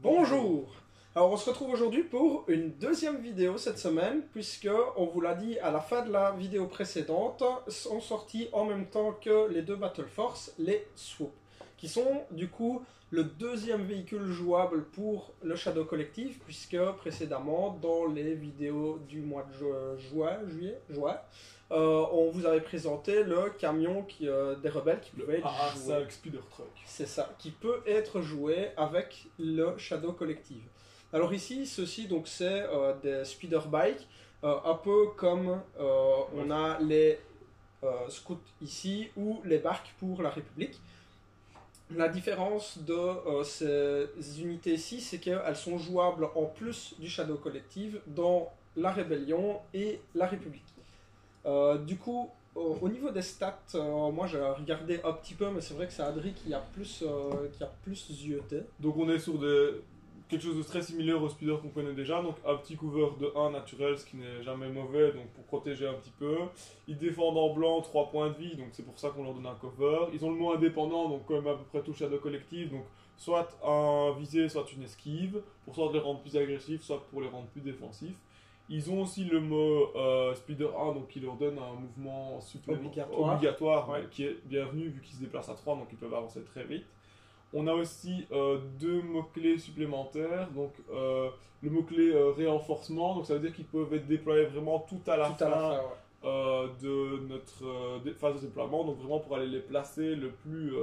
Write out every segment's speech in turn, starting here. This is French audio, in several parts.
Bonjour. Alors on se retrouve aujourd'hui pour une deuxième vidéo cette semaine, puisque on vous l'a dit à la fin de la vidéo précédente, sont sortis en même temps que les deux Battle Force, les Swoop, qui sont du coup le deuxième véhicule jouable pour le Shadow Collective, puisque précédemment dans les vidéos du mois de juillet, on vous avait présenté le camion des rebelles qui pouvait être joué. A5 Speeder Truck. C'est ça, qui peut être joué avec le Shadow Collective. Alors ici, ceci donc c'est des speeder bikes, un peu comme on a les scouts ici ou les barques pour la République. La différence de ces unités-ci, c'est qu'elles sont jouables en plus du Shadow Collective dans la Rébellion et la République. Du coup, au niveau des stats, moi j'ai regardé un petit peu, mais c'est vrai que c'est Adri qui a plus zioté. Donc on est sur quelque chose de très similaire au speeder qu'on connaît déjà, donc un petit cover de 1 naturel, ce qui n'est jamais mauvais, donc pour protéger un petit peu. Ils défendent en blanc 3 points de vie, donc c'est pour ça qu'on leur donne un cover. Ils ont le mot indépendant, donc comme à peu près tout Shadow Collective, donc soit un visé, soit une esquive, pour soit les rendre plus agressifs, soit pour les rendre plus défensifs. Ils ont aussi le mot Speeder 1, donc qui leur donne un mouvement obligatoire Ouais. qui est bienvenu vu qu'ils se déplacent à 3, donc ils peuvent avancer très vite. On a aussi deux mots-clés supplémentaires, donc le mot-clé renforcement, donc ça veut dire qu'ils peuvent être déployés vraiment tout à la fin de notre phase de déploiement, donc vraiment pour aller les placer le plus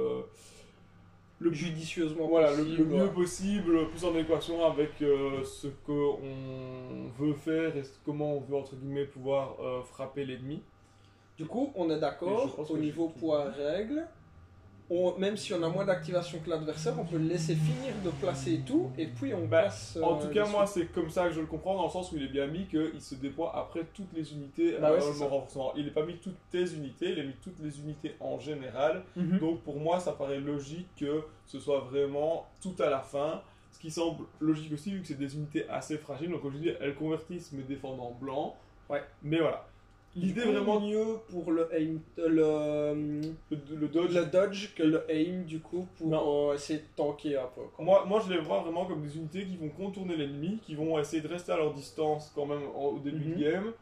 judicieusement voilà, possible, le mieux possible, plus en équation avec ce qu'on veut faire et comment on veut entre guillemets pouvoir frapper l'ennemi. Du coup, on est Et je d'accord, pense au que niveau poids règle, même si on a moins d'activation que l'adversaire, on peut le laisser finir de placer tout, et puis on passe... En tout cas, moi, c'est comme ça que je le comprends, dans le sens où il est bien mis qu'il se déploie après toutes les unités Bah ouais, le renforcement. Il n'est pas mis toutes tes unités, il a mis toutes les unités en général. Donc pour moi, ça paraît logique que ce soit vraiment tout à la fin. Ce qui semble logique aussi, vu que c'est des unités assez fragiles. Donc comme je dis, elles convertissent mais défendent en blanc. Ouais. Mais voilà. L'idée L'idée vraiment mieux pour le aim, le dodge. le dodge que le aim du coup pour essayer de tanker un peu. Quoi. Moi, je les vois vraiment comme des unités qui vont contourner l'ennemi, qui vont essayer de rester à leur distance quand même au début de game,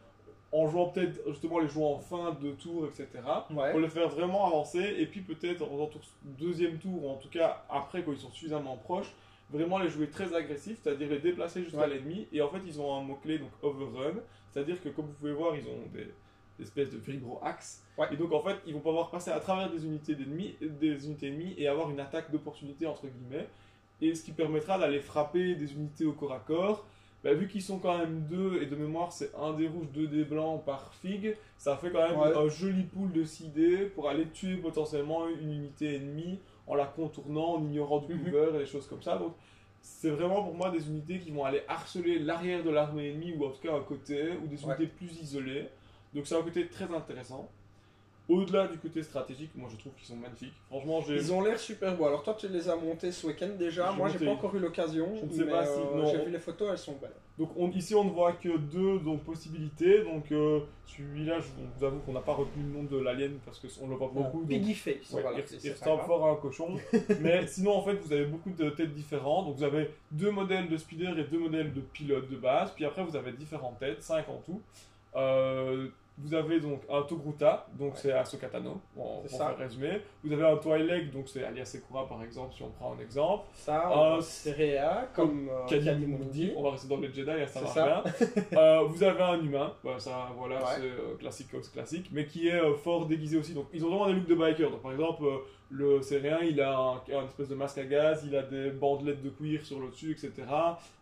en jouant peut-être justement les jouer en fin de tour, etc. Ouais. Pour les faire vraiment avancer, et puis peut-être en deuxième tour, ou en tout cas après quand ils sont suffisamment proches, vraiment les jouer très agressifs, c'est-à-dire les déplacer jusqu'à l'ennemi, et en fait ils ont un mot-clé, donc overrun, c'est-à-dire que comme vous pouvez voir, ils ont des espèces de vibro-axes, et donc en fait ils vont pouvoir passer à travers des unités ennemies et avoir une attaque d'opportunité entre guillemets, et ce qui permettra d'aller frapper des unités au corps à corps. Bah, vu qu'ils sont quand même deux, et de mémoire c'est un des rouges, deux des blancs par fig, ça fait quand même un joli pool de 6 dés pour aller tuer potentiellement une unité ennemie en la contournant, en ignorant du cover et des choses comme ça. Donc c'est vraiment pour moi des unités qui vont aller harceler l'arrière de l'armée ennemie, ou en tout cas un côté, ou des unités plus isolées. Donc c'est un côté très intéressant. Au-delà du côté stratégique, moi je trouve qu'ils sont magnifiques. Franchement, ils ont l'air super beaux. Alors toi tu les as montés ce week-end déjà, moi j'ai pas encore eu l'occasion, je ne sais pas si... j'ai vu les photos, elles sont belles. Donc ici on ne voit que deux possibilités, donc celui-là je vous avoue qu'on n'a pas retenu le nom de l'alien parce qu'on le voit beaucoup. Piggy Face, voilà, il ressemble fort à un cochon, mais sinon en fait vous avez beaucoup de têtes différentes, donc vous avez deux modèles de speeder et deux modèles de pilote de base, puis après vous avez différentes têtes, 5 en tout. Vous avez donc un Togruta, donc c'est Ahsoka Tano, pour faire résumer. Vous avez un Twi'lek, donc c'est Alia Sekura par exemple, si on prend un exemple. Ça, c'est Réa, comme Kadimoundi, on va rester dans les Jedi, ça marche bien. Vous avez un humain, ça voilà, c'est classique, mais qui est fort déguisé aussi. Donc ils ont vraiment des looks de biker. Donc par exemple, le Sérien, il a un espèce de masque à gaz, il a des bandelettes de cuir sur le dessus, etc.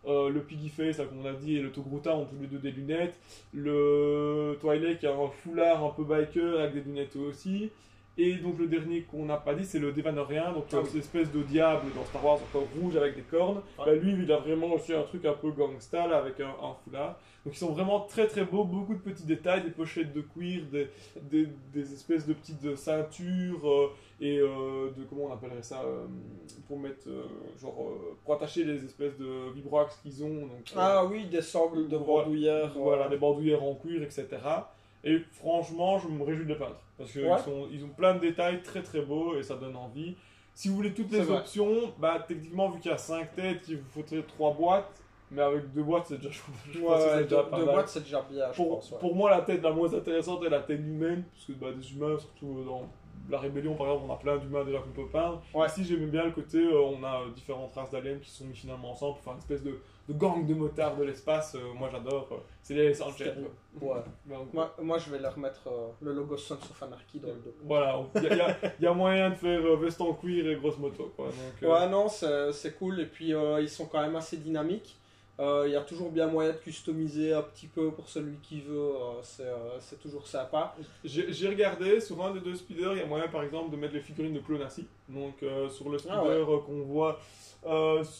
Le Piggy Face, comme on a dit, et le Togruta ont tous les deux des lunettes. Le Twi'lek a un foulard un peu biker avec des lunettes aussi. Et donc le dernier qu'on n'a pas dit, c'est le Dévanorien, donc cette espèce de diable dans Star Wars, encore rouge avec des cornes. Bah, lui, il a vraiment aussi un truc un peu gangsta là, avec un foulard. Donc ils sont vraiment très très beaux, beaucoup de petits détails, des pochettes de cuir, des espèces de petites ceintures et de, comment on appellerait ça, pour mettre, pour attacher les espèces de vibroax qu'ils ont. Donc, oui, des sangles de bandoulières. Voilà, des bandoulières en cuir, etc. Et franchement, je me réjouis de les peindre. Parce qu'ils ils ont plein de détails très très beaux et ça donne envie. Si vous voulez toutes C'est les vrai. options, bah techniquement vu qu'il y a 5 têtes, il vous faudrait 3 boîtes, mais avec 2 boîtes c'est déjà, je pense que c'est Ouais, déjà pas deux mal. boîtes, c'est déjà bien, je pense. Ouais. Pour moi, la tête la moins intéressante est la tête humaine, parce que bah, des humains, surtout dans la rébellion par exemple, on a plein d'humains déjà qu'on peut peindre. Ouais. Ici, j'aime bien le côté, on a différentes races d'aliens qui sont mis finalement ensemble pour faire une espèce de gang de motards de l'espace. Moi, j'adore. C'est les Sanchez. Ouais. Moi, je vais leur mettre le logo Sons of Anarchy dans le dos. Voilà, il y a moyen de faire veste en cuir et grosse moto. Quoi. Donc, Ouais, non, c'est cool. Et puis, ils sont quand même assez dynamiques. Il y a toujours bien moyen de customiser un petit peu pour celui qui veut. C'est toujours sympa. J'ai regardé sur un des 2 speeders, il y a moyen par exemple de mettre les figurines de Clonassi. Donc sur le speeder qu'on voit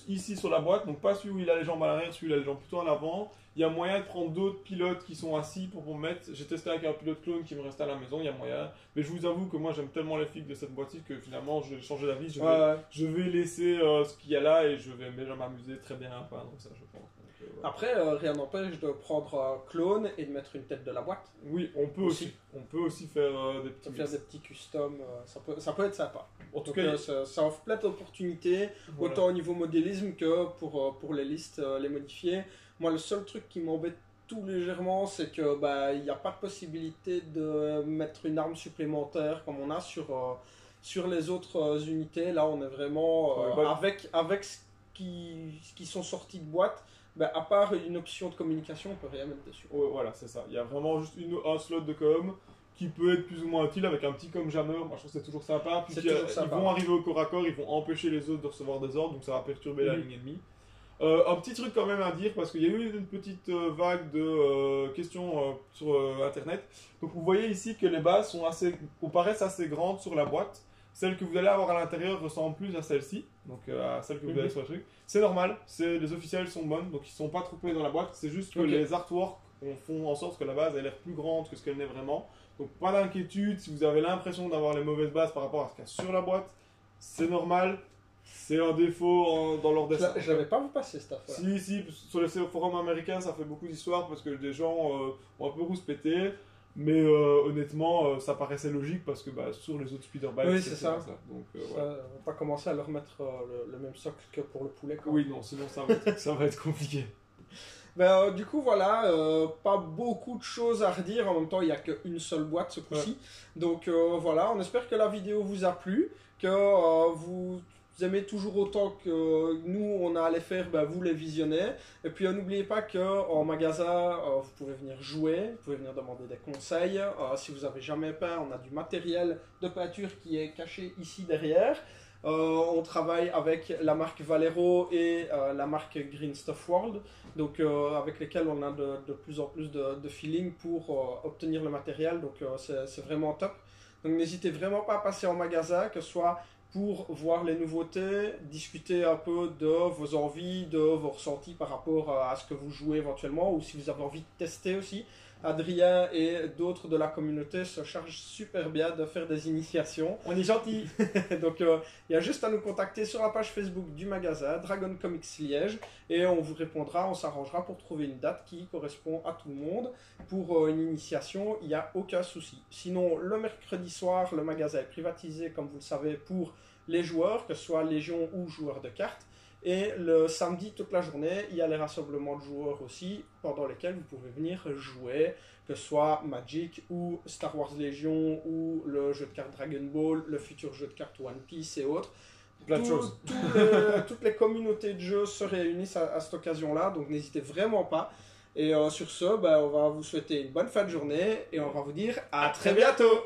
ici sur la boîte, donc pas celui où il a les jambes à l'arrière, celui où il a les jambes plutôt en avant. Il y a moyen de prendre d'autres pilotes qui sont assis pour mettre. J'ai testé avec un pilote clone qui me restait à la maison, il y a moyen. Mais je vous avoue que moi j'aime tellement les figues de cette boîte-ci que finalement je vais changer d'avis. Je vais laisser ce qu'il y a là et je vais déjà m'amuser très bien à peindre ça, je pense. Donc, voilà. Après, rien n'empêche de prendre un clone et de mettre une tête de la boîte. Oui, on peut aussi. On peut aussi faire des petits Faire des petits customs, ça peut être sympa. En tout Donc, cas, ça offre plein d'opportunités, voilà. autant au niveau modélisme que pour les listes, les modifier. Moi, le seul truc qui m'embête tout légèrement, c'est que il n'y a pas de possibilité de mettre une arme supplémentaire comme on a sur les autres unités. Là, on est vraiment avec ce qui sont sortis de boîte. À part une option de communication, on peut rien mettre dessus. Ouais, voilà, c'est ça. Il y a vraiment juste un slot de com qui peut être plus ou moins utile avec un petit com jammer. Moi, je trouve que c'est toujours sympa. Puis ils vont arriver au corps à corps, ils vont empêcher les autres de recevoir des ordres, donc ça va perturber la ligne ennemie. Un petit truc quand même à dire, parce qu'il y a eu une petite vague de questions sur internet. Donc vous voyez ici que les bases paraissent assez grandes sur la boîte. Celle que vous allez avoir à l'intérieur ressemble plus à celle-ci, donc à celle que vous avez sur le truc. C'est normal, les officiels sont bonnes, donc ils ne sont pas trop collés dans la boîte. C'est juste que les artworks font en sorte que la base ait l'air plus grande que ce qu'elle n'est vraiment. Donc pas d'inquiétude, si vous avez l'impression d'avoir les mauvaises bases par rapport à ce qu'il y a sur la boîte, c'est normal. C'est un défaut dans leur dessin. Je n'avais pas vu passer cette affaire. Si, sur les forums américains, ça fait beaucoup d'histoires parce que des gens ont un peu rouspété. Mais honnêtement, ça paraissait logique parce que sur les autres speederbikes, oui, c'est ça. Donc, on va pas commencer à leur mettre le même socle que pour le poulet. Oui, non, sinon ça va être compliqué. Du coup, voilà, pas beaucoup de choses à redire. En même temps, il n'y a qu'une seule boîte ce coup-ci. Donc voilà, on espère que la vidéo vous a plu, que vous aimez toujours autant que nous on a à les faire, vous les visionnez. Et puis n'oubliez pas qu'en magasin vous pouvez venir jouer, vous pouvez venir demander des conseils. Si vous n'avez jamais peint, on a du matériel de peinture qui est caché ici derrière. On travaille avec la marque Valero et la marque Green Stuff World, donc avec lesquels on a de plus en plus de feeling pour obtenir le matériel. Donc c'est vraiment top. Donc n'hésitez vraiment pas à passer en magasin, que ce soit pour voir les nouveautés, discuter un peu de vos envies, de vos ressentis par rapport à ce que vous jouez éventuellement, ou si vous avez envie de tester aussi. Adrien et d'autres de la communauté se chargent super bien de faire des initiations. On est gentil. Donc il y a juste à nous contacter sur la page Facebook du magasin Dragon Comics Liège et on vous répondra, on s'arrangera pour trouver une date qui correspond à tout le monde. Pour une initiation, il n'y a aucun souci. Sinon, le mercredi soir, le magasin est privatisé, comme vous le savez, pour les joueurs, que ce soit Légion ou joueurs de cartes. Et le samedi, toute la journée, il y a les rassemblements de joueurs aussi, pendant lesquels vous pouvez venir jouer, que ce soit Magic ou Star Wars Legion ou le jeu de cartes Dragon Ball, le futur jeu de cartes One Piece et autres. Plein de choses. Toutes les communautés de jeux se réunissent à cette occasion-là, donc n'hésitez vraiment pas. Et sur ce, on va vous souhaiter une bonne fin de journée et on va vous dire à très bientôt.